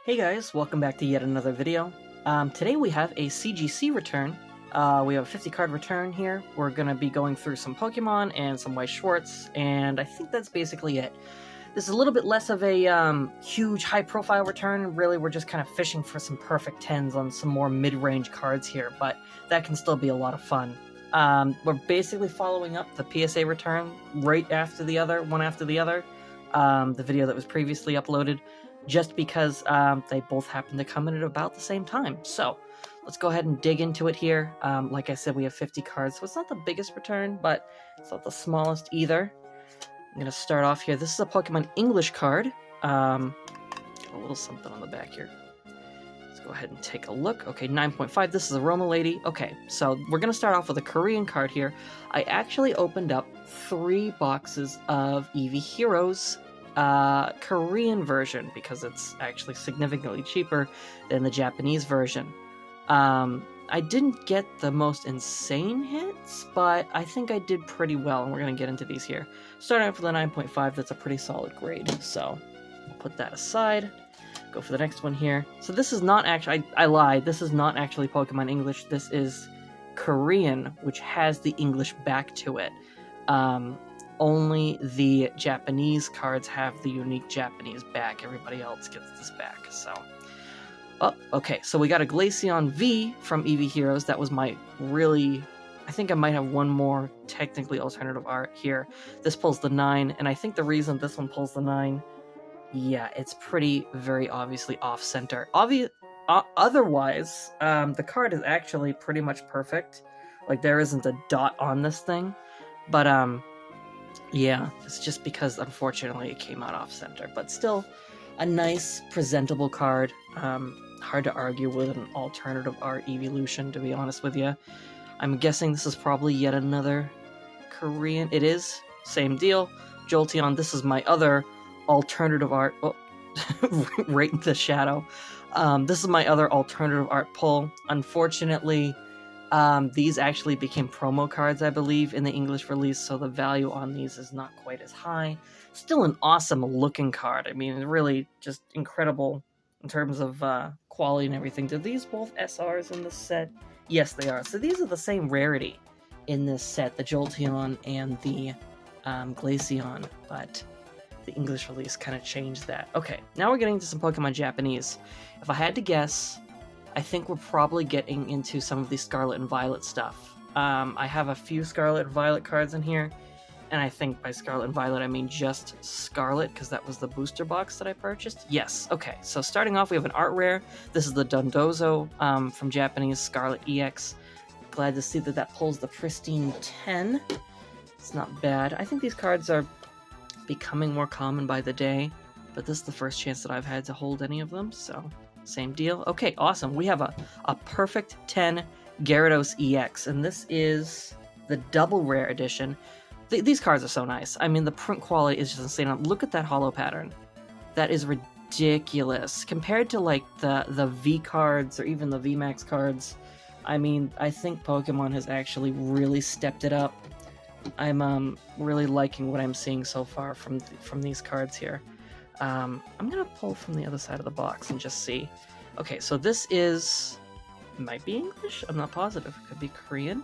Hey guys, welcome back to yet another video. Today we have a CGC return. We have a 50 card return here. We're going to be going through some Pokemon and some Weiss Schwarz, and I think that's basically it. This is a little bit less of a huge high profile return. Really, we're just kind of fishing for some perfect 10s on some more mid-range cards here, but that can still be a lot of fun. We're basically following up the PSA return right after the other, one after the other. The video that was previously uploaded, just because they both happen to come in at about the same time. So let's go ahead and dig into it here. Like I said, we have 50 cards, so it's not the biggest return, but it's not the smallest either. I'm going to start off here. This is a Pokemon English card. A little something on the back here. Let's go ahead and take a look. Okay, 9.5. This is a Roma Lady. Okay, so we're going to start off with a Korean card here. I actually opened up 3 boxes of Eevee Heroes Korean version because it's actually significantly cheaper than the Japanese version. I didn't get the most insane hits, but I think I did pretty well, and we're going to get into these here. Starting off with a 9.5, that's a pretty solid grade, so I'll put that aside. Go for the next one here. So this is not actually, I lied, this is not actually Pokemon English, this is Korean, which has the English back to it. Only the Japanese cards have the unique Japanese back. Everybody else gets this back, so. Oh, okay, so we got a Glaceon V from Eevee Heroes. That was my really... I think I might have one more technically alternative art here. This pulls the 9, and I think the reason this one pulls the 9... Yeah, it's very obviously off-center. Otherwise, the card is actually pretty much perfect. Like, there isn't a dot on this thing. But, yeah, it's just because, unfortunately, it came out off-center. But still, a nice, presentable card. Hard to argue with an alternative art evolution, to be honest with you. I'm guessing this is probably yet another Korean. It is. Same deal. Jolteon, this is my other alternative art. Oh, right in the shadow. This is my other alternative art pull. Unfortunately, these actually became promo cards, I believe, in the English release, so the value on these is not quite as high. Still an awesome looking card. I mean, really just incredible in terms of quality and everything. Do these both SRs in this set? Yes, they are. So these are the same rarity in this set, the Jolteon and the Glaceon, but the English release kind of changed that. Okay, now we're getting into some Pokemon Japanese. If I had to guess, I think we're probably getting into some of the Scarlet and Violet stuff. I have a few Scarlet and Violet cards in here, and I think by Scarlet and Violet I mean just Scarlet, because that was the booster box that I purchased. Yes, okay, so starting off we have an art rare. This is the Dondozo from Japanese Scarlet EX. Glad to see that that pulls the pristine 10. It's not bad. I think these cards are becoming more common by the day, but this is the first chance that I've had to hold any of them, so same deal. Okay, awesome. We have a perfect 10 Gyarados EX, and this is the double rare edition. These cards are so nice. I mean, the print quality is just insane. Look at that holo pattern. That is ridiculous. Compared to, like, the V cards or even the VMAX cards, I mean, I think Pokemon has actually really stepped it up. I'm really liking what I'm seeing so far from these cards here. I'm gonna pull from the other side of the box and just see. Okay, so this might be English? I'm not positive. It could be Korean.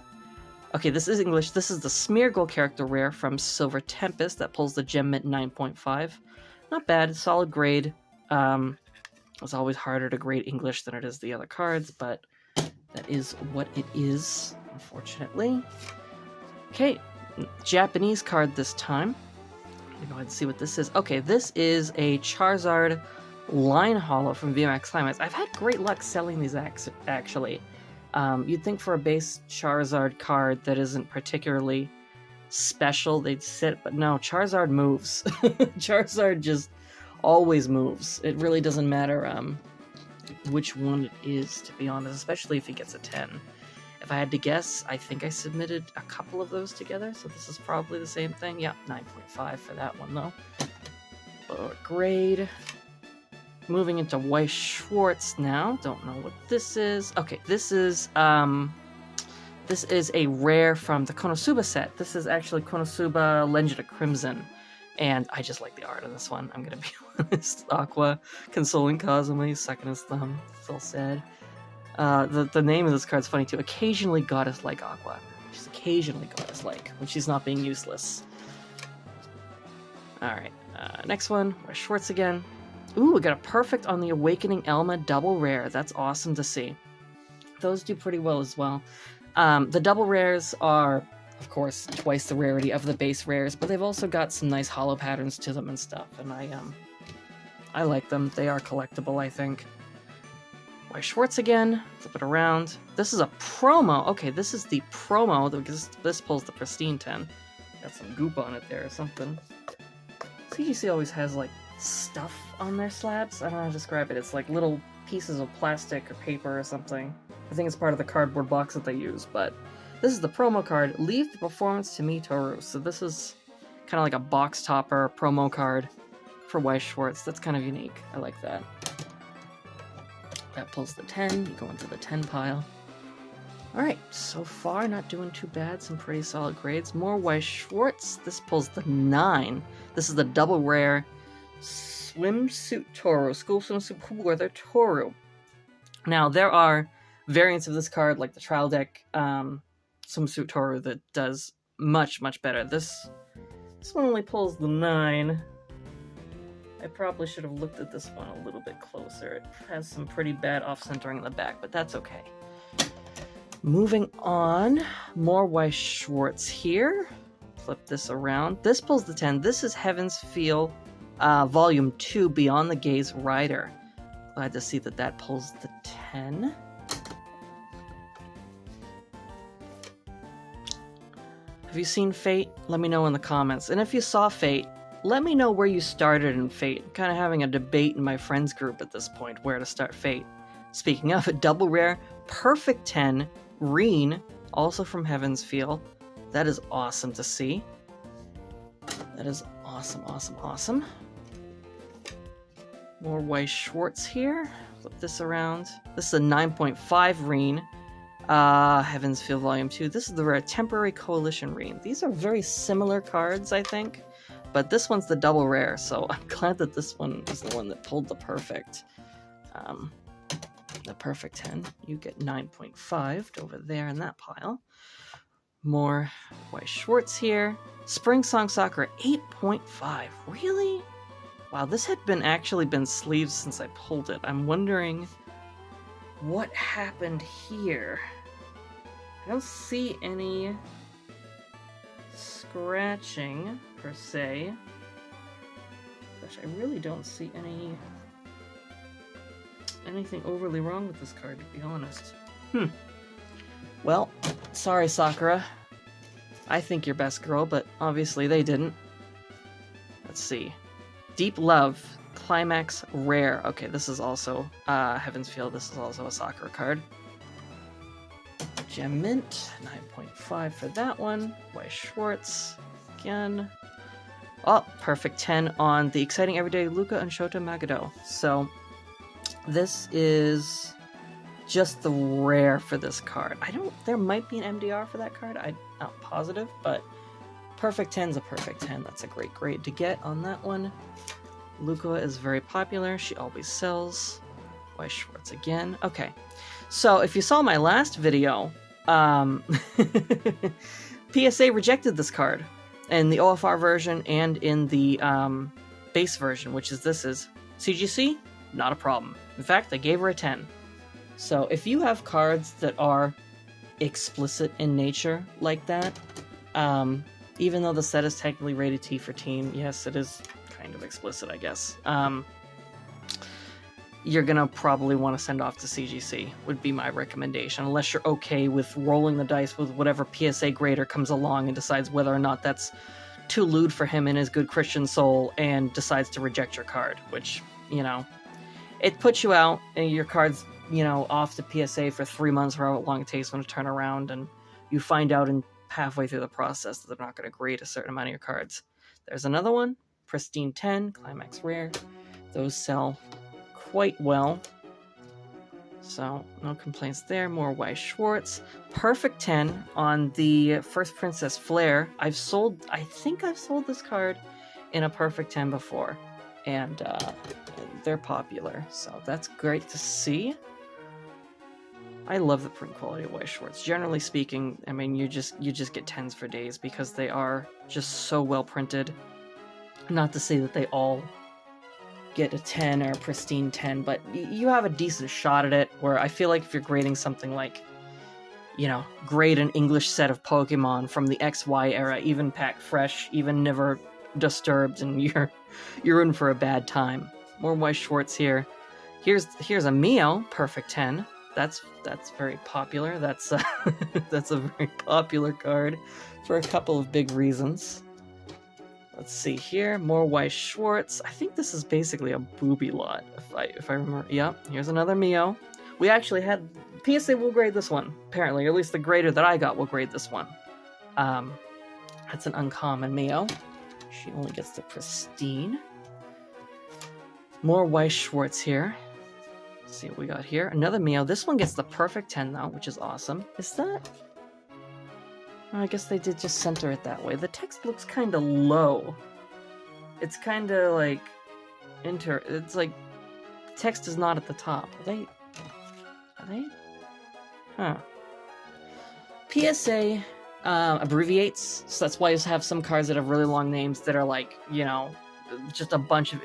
Okay, this is English. This is the Smeargle character rare from Silver Tempest that pulls the Gem Mint 9.5. Not bad, solid grade. It's always harder to grade English than it is the other cards, but that is what it is, unfortunately. Okay, Japanese card this time. Let me go ahead and see what this is. Okay, this is a Charizard Line Holo from VMAX Climax. I've had great luck selling these actually. You'd think for a base Charizard card that isn't particularly special, they'd sit, but no, Charizard moves. Charizard just always moves. It really doesn't matter which one it is, to be honest, especially if he gets a 10. If I had to guess, I think I submitted a couple of those together, so this is probably the same thing. Yeah, 9.5 for that one, though. Grade. Moving into Weiss Schwarz now. Don't know what this is. Okay, this is a rare from the Konosuba set. This is actually Konosuba Legend of Crimson. And I just like the art on this one, I'm gonna be honest. Aqua consoling Kazumi, sucking his thumb. It's all sad. The name of this card's funny too. Occasionally goddess-like Aqua. She's occasionally goddess-like when she's not being useless. Alright, next one, Weiss Schwarz again. Ooh, we got a perfect on the Awakening Elma double rare. That's awesome to see. Those do pretty well as well. The double rares are, of course, twice the rarity of the base rares, but they've also got some nice hollow patterns to them and stuff, and I like them. They are collectible, I think. Weiss Schwarz again, flip it around. This is a promo. Okay, this is the promo, because this pulls the Pristine 10. Got some goop on it there or something. CGC always has, like, stuff on their slabs. I don't know how to describe it. It's like little pieces of plastic or paper or something. I think it's part of the cardboard box that they use, but this is the promo card. Leave the performance to me, Toru. So this is kind of like a box topper promo card for Weiss Schwarz. That's kind of unique. I like that. That pulls the 10. You go into the 10 pile. Alright, so far not doing too bad. Some pretty solid grades. More Weiss Schwarz. This pulls the 9. This is the double rare Swimsuit Toru. School Swimsuit Cool Weather Toru. Now, there are variants of this card, like the trial deck Swimsuit Toru, that does much, much better. This one only pulls the 9. I probably should have looked at this one a little bit closer. It has some pretty bad off-centering in the back, but that's okay. Moving on, more Weiss Schwarz here. Flip this around. This pulls the 10. This is Heaven's Feel Volume 2, Beyond the Gaze Rider. Glad to see that that pulls the 10. Have you seen Fate? Let me know in the comments. And if you saw Fate, let me know where you started in Fate. I'm kind of having a debate in my friends group at this point, where to start Fate. Speaking of, a double rare, Perfect 10, Reen, also from Heaven's Feel. That is awesome to see. That is awesome, awesome, awesome. More Weiss Schwarz here. Flip this around. This is a 9.5 Reen. Heaven's Feel Volume 2. This is the rare Temporary Coalition Reen. These are very similar cards, I think. But this one's the double rare, so I'm glad that this one is the one that pulled the perfect. The perfect 10. You get 9.5 over there in that pile. More Weiss Schwarz here. Spring Song Soccer 8.5. Really? Wow, this had actually been sleeved since I pulled it. I'm wondering what happened here. I don't see any scratching per se. Gosh, I really don't see anything overly wrong with this card, to be honest. Well, sorry, Sakura. I think you're best girl, but obviously they didn't. Let's see. Deep Love, Climax Rare. Okay, this is also Heaven's Feel. This is also a Sakura card. Gem Mint, 9.5 for that one. Weiss Schwarz, again. Oh, perfect 10 on the Exciting Everyday Luca and Shota Magado. So, this is just the rare for this card. There might be an MDR for that card. I'm not positive, but perfect 10's a perfect 10. That's a great grade to get on that one. Luca is very popular. She always sells. Weiss Schwarz again. Okay. So, if you saw my last video, PSA rejected this card in the OFR version and in the base version, which is this is CGC, not a problem. In fact, they gave her a 10. So if you have cards that are explicit in nature like that, even though the set is technically rated T for teen, yes, it is kind of explicit, I guess. You're gonna probably want to send off to CGC, would be my recommendation, unless you're okay with rolling the dice with whatever PSA grader comes along and decides whether or not that's too lewd for him in his good Christian soul and decides to reject your card, which, you know, it puts you out and your card's, you know, off to PSA for 3 months or however long it takes them to turn around, and you find out in halfway through the process that they're not going to grade a certain amount of your cards. There's another one, Pristine 10, Climax Rare. Those sell quite well, so no complaints there. More Weiss Schwarz. Perfect 10 on the First Princess Flare. I think I've sold this card in a perfect 10 before, and they're popular, so that's great to see. I love the print quality of Weiss Schwarz. Generally speaking, I mean, you just get 10s for days because they are just so well printed. Not to say that they all get a 10 or a pristine 10, but you have a decent shot at it, where I feel like if you're grading something like, you know, grade an English set of Pokemon from the XY era, even packed fresh, even never disturbed, and you're in for a bad time. More Weiss Schwarz here. Here's a Mio, perfect 10. That's very popular. That's that's a very popular card for a couple of big reasons. Let's see here, more Weiss Schwarz. I think this is basically a booby lot, if I remember. Yep, here's another Mio. We actually had PSA will grade this one, apparently, or at least the grader that I got will grade this one. That's an uncommon Mio. She only gets the pristine. More Weiss Schwarz here. Let's see what we got here. Another Mio. This one gets the perfect 10 though, which is awesome. Is that? Oh, I guess they did just center it that way. The text looks kind of low. It's kind of like it's like text is not at the top. Are they? Huh. PSA abbreviates, so that's why you have some cards that have really long names that are like, you know, just a bunch of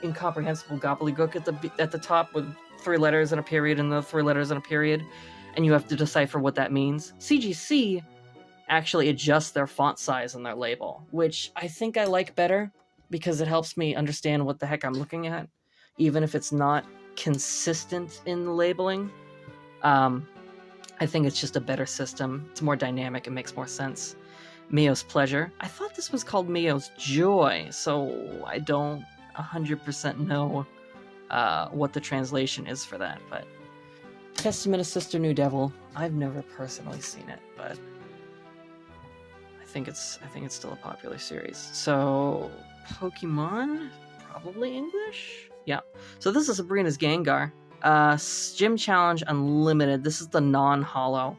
incomprehensible gobbledygook at the top with 3 letters and a period and the 3 letters and a period, and you have to decipher what that means. CGC actually adjusts their font size on their label, which I think I like better because it helps me understand what the heck I'm looking at, even if it's not consistent in the labeling. I think it's just a better system. It's more dynamic. It makes more sense. Mio's Pleasure. I thought this was called Mio's Joy, so I don't 100% know what the translation is for that, but Testament of Sister New Devil. I've never personally seen it, but I think it's still a popular series. So Pokemon, probably English? Yeah. So this is Sabrina's Gengar. Gym Challenge Unlimited. This is the non-holo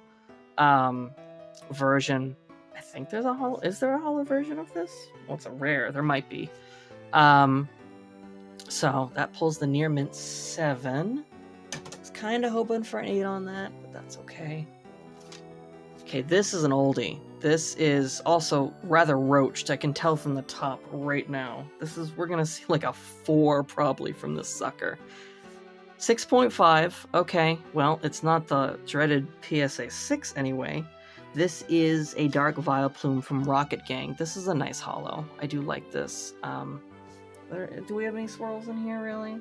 version. I think there's a holo. Is there a holo version of this? Well, it's a rare. There might be. So that pulls the near mint 7. I was kind of hoping for an 8 on that, but that's okay. Okay, this is an oldie. This is also rather roached. I can tell from the top right now. We're gonna see like a 4 probably from this sucker. 6.5. Okay, well, it's not the dreaded PSA 6 anyway. This is a Dark Vileplume from Rocket Gang. This is a nice holo. I do like this. Do we have any swirls in here, really?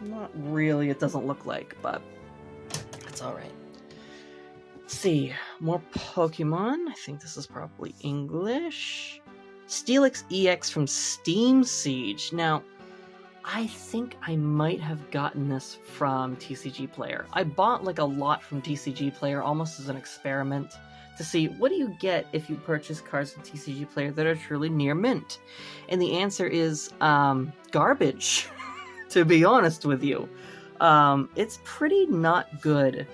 Not really, it doesn't look like, but it's alright. Let's see, more Pokemon. I think this is probably English. Steelix EX from Steam Siege. Now, I think I might have gotten this from TCG Player. I bought like a lot from TCG Player almost as an experiment to see what do you get if you purchase cards from TCG Player that are truly near mint. And the answer is garbage, to be honest with you. It's pretty not good.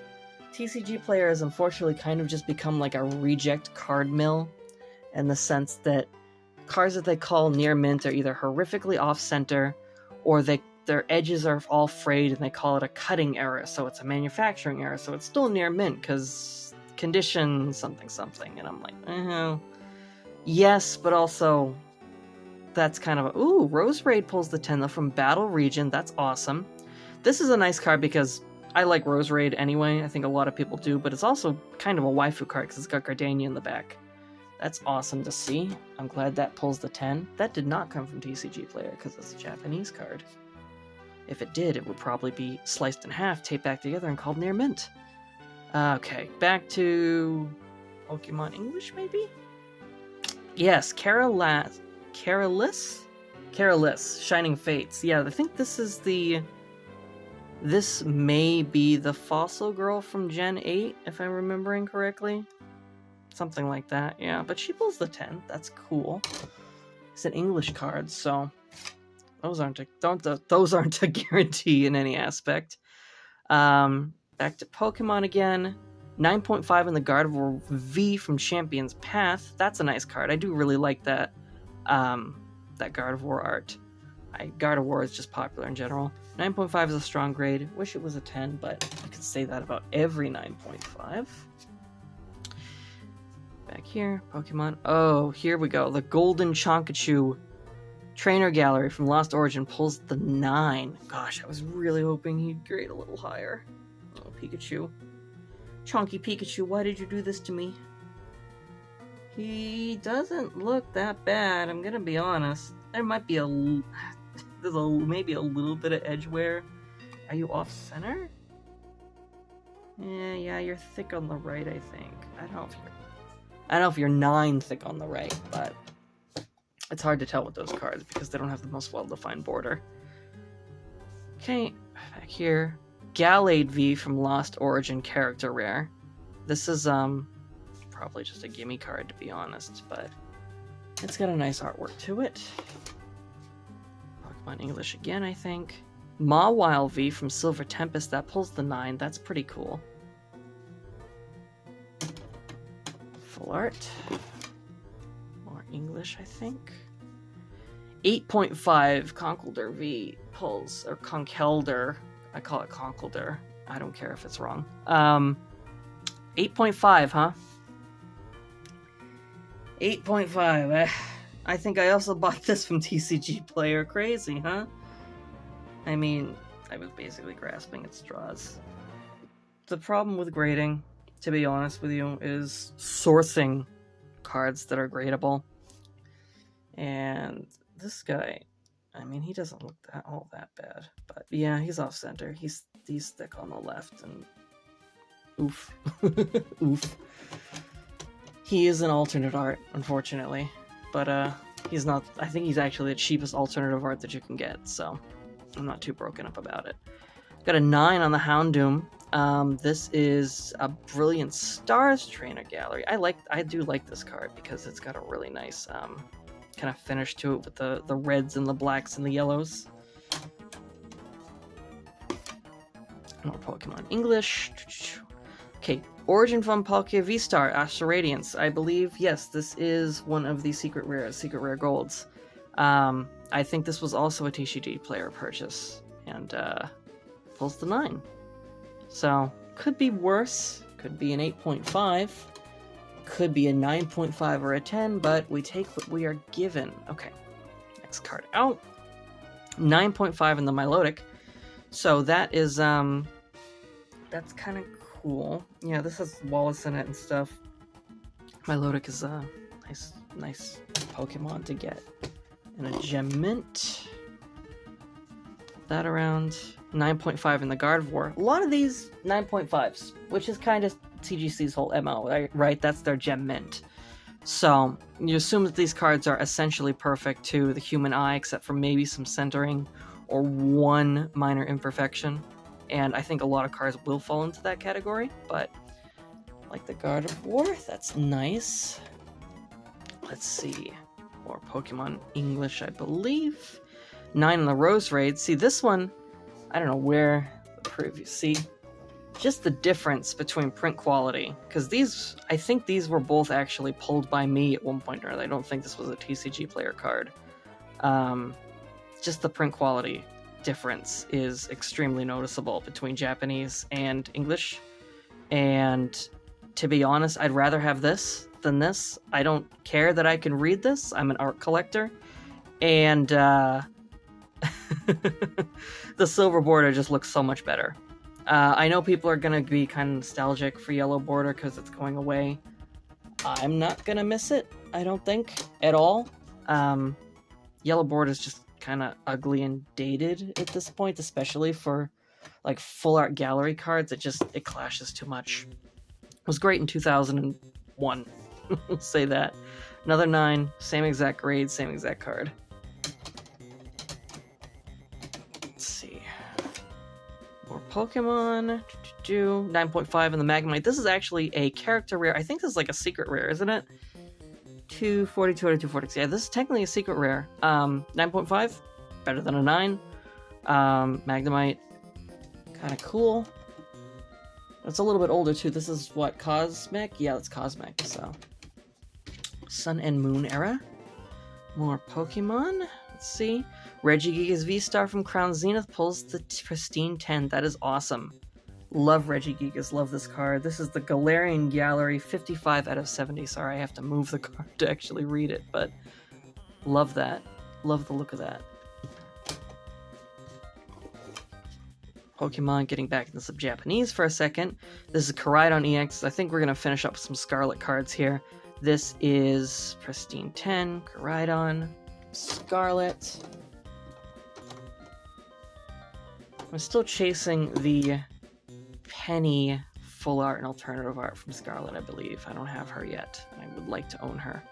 TCG Player has unfortunately kind of just become like a reject card mill in the sense that cards that they call near mint are either horrifically off-center or their edges are all frayed and they call it a cutting error, so it's a manufacturing error, so it's still near mint because condition something something, and I'm like, yes, but also that's kind of ooh, Rose Raid pulls the 10 though from Battle Region. That's awesome. This is a nice card because I like Rose Raid anyway. I think a lot of people do, but it's also kind of a waifu card because it's got Gardania in the back. That's awesome to see. I'm glad that pulls the 10. That did not come from TCG Player because it's a Japanese card. If it did, it would probably be sliced in half, taped back together, and called near mint. Okay, back to Pokemon English, maybe? Yes, Carolus, Shining Fates. Yeah, I think this is this may be the Fossil Girl from Gen 8, if I'm remembering correctly. Something like that, yeah. But she pulls the 10. That's cool. It's an English card, so those aren't a guarantee in any aspect. Back to Pokemon again. 9.5 in the Gardevoir V from Champion's Path. That's a nice card. I do really like that that Gardevoir art. Gardevoir is just popular in general. 9.5 is a strong grade. Wish it was a 10, but I could say that about every 9.5. Back here, Pokemon. Oh, here we go. The Golden Chonkachu Trainer Gallery from Lost Origin pulls the 9. Gosh, I was really hoping he'd grade a little higher. Oh, Pikachu. Chonky Pikachu, why did you do this to me? He doesn't look that bad, I'm gonna be honest. There might be maybe a little bit of edge wear. Are you off center? Yeah, you're thick on the right, I think. I don't know if you're 9 thick on the right, but it's hard to tell with those cards because they don't have the most well-defined border. Okay, back here. Gallade V from Lost Origin character rare. This is probably just a gimme card to be honest, but it's got a nice artwork to it. Pokemon English again, I think. Mawile V from Silver Tempest, that pulls the 9. That's pretty cool. Full art. More English, I think. 8.5 Conkeldurr V pulls, or Conkeldurr. I call it Conkeldurr. I don't care if it's wrong. 8.5, huh? 8.5. I think I also bought this from TCG Player. Crazy, huh? I mean, I was basically grasping at straws. The problem with grading, to be honest with you, is sourcing cards that are gradable. And this guy, I mean, he doesn't look all that bad. But yeah, he's off center. He's thick on the left, and oof. Oof. He is an alternate art, unfortunately. But he's not, I think he's actually the cheapest alternative art that you can get, so I'm not too broken up about it. Got a 9 on the Houndoom. This is a Brilliant Stars Trainer Gallery. I do like this card because it's got a really nice kind of finish to it with the reds and the blacks and the yellows. More Pokemon English. Okay, Origin from Palkia V-Star, Astral Radiance. I believe, yes, this is one of the secret rare golds. I think this was also a TCG Player purchase, and pulls the 9. So, could be worse, could be an 8.5, could be a 9.5 or a 10, but we take what we are given. Okay, next card out. 9.5 in the Milotic. So that is, that's kind of cool. Yeah, this has Wallace in it and stuff. Milotic is a nice Pokemon to get. And a Gem Mint. That around. 9.5 in the Gardevoir. A lot of these 9.5s, which is kind of TGC's whole MO, right? That's their Gem Mint. So, you assume that these cards are essentially perfect to the human eye, except for maybe some centering or one minor imperfection. And I think a lot of cards will fall into that category, but like the Gardevoir, that's nice. Let's see. More Pokemon English, I believe. 9 in the Rose Raid. See, this one, I don't know where the preview. See, just the difference between print quality. Because these, I think these were both actually pulled by me at one point or another. I don't think this was a TCG Player card. Just the print quality difference is extremely noticeable between Japanese and English. And to be honest, I'd rather have this than this. I don't care that I can read this. I'm an art collector. And the silver border just looks so much better. I know people are going to be kind of nostalgic for yellow border because it's going away. I'm not going to miss it, I don't think, at all. Yellow border is just kind of ugly and dated at this point, especially for like full art gallery cards. It clashes too much. It was great in 2001. We'll say that. Another 9, same exact grade, same exact card. Let's see. More Pokemon. 9.5 in the Magnemite. This is actually a character rare. I think this is like a secret rare, isn't it? 242 out of 246. Yeah, this is technically a secret rare. 9.5, better than a 9. Magnemite, kind of cool. It's a little bit older too. This is what, Cosmic? Yeah, it's Cosmic, so. Sun and Moon era. More Pokemon. Let's see. Regigigas V-Star from Crown Zenith pulls the pristine 10. That is awesome. Love Regigigas. Love this card. This is the Galarian Gallery, 55 out of 70. Sorry, I have to move the card to actually read it, but love that. Love the look of that. Pokemon, getting back into some Japanese for a second. This is Koraidon EX. I think we're going to finish up with some Scarlet cards here. This is Pristine 10, Koraidon, Scarlet. I'm still chasing the Penny full art and alternative art from Scarlet, I believe. I don't have her yet. I would like to own her.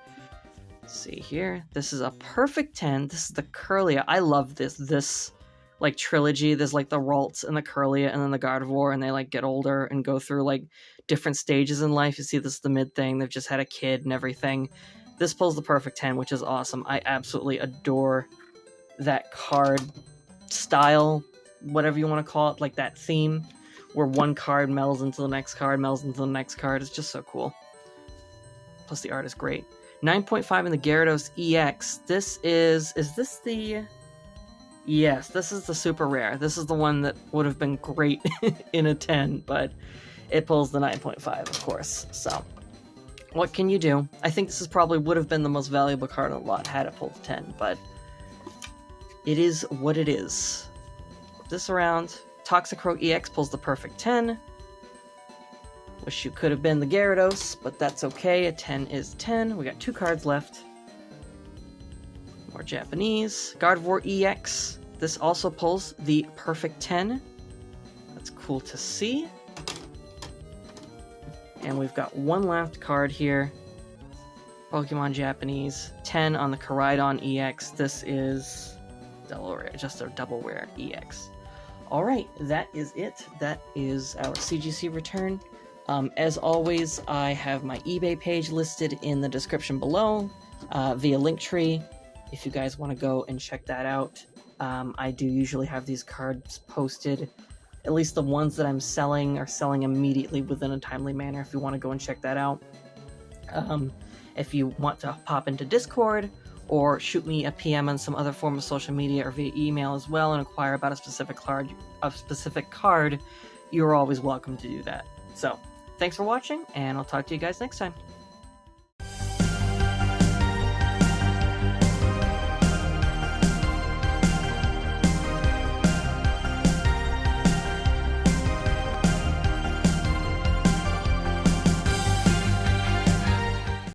Let's see here. This is a perfect 10. This is the Kirlia. I love this like trilogy. There's like the Ralts and the Kirlia and then the Gardevoir, and they like get older and go through like different stages in life. You see this is the mid thing. They've just had a kid and everything. This pulls the perfect 10, which is awesome. I absolutely adore that card style, whatever you want to call it, like that theme where one card melds into the next card, melds into the next card. It's just so cool. Plus the art is great. 9.5 in the Gyarados EX. This is this the... Yes, this is the super rare. This is the one that would have been great in a 10, but it pulls the 9.5, of course. So, what can you do? I think this is probably would have been the most valuable card in the lot had it pulled 10, but it is what it is. Flip this around. Toxicroak EX pulls the perfect 10. Wish you could have been the Gyarados, but that's okay. A 10 is 10. We got 2 cards left. More Japanese. Gardevoir EX. This also pulls the perfect 10. That's cool to see. And we've got one last card here. Pokemon Japanese. 10 on the Koraidon EX. This is double rare, just a double rare EX. Alright, that is it. That is our CGC return. As always, I have my eBay page listed in the description below via Linktree. If you guys want to go and check that out. I do usually have these cards posted. At least the ones that I'm selling are selling immediately within a timely manner if you want to go and check that out. If you want to pop into Discord or shoot me a PM on some other form of social media or via email as well and inquire about a specific card, you're always welcome to do that. So, thanks for watching, and I'll talk to you guys next time.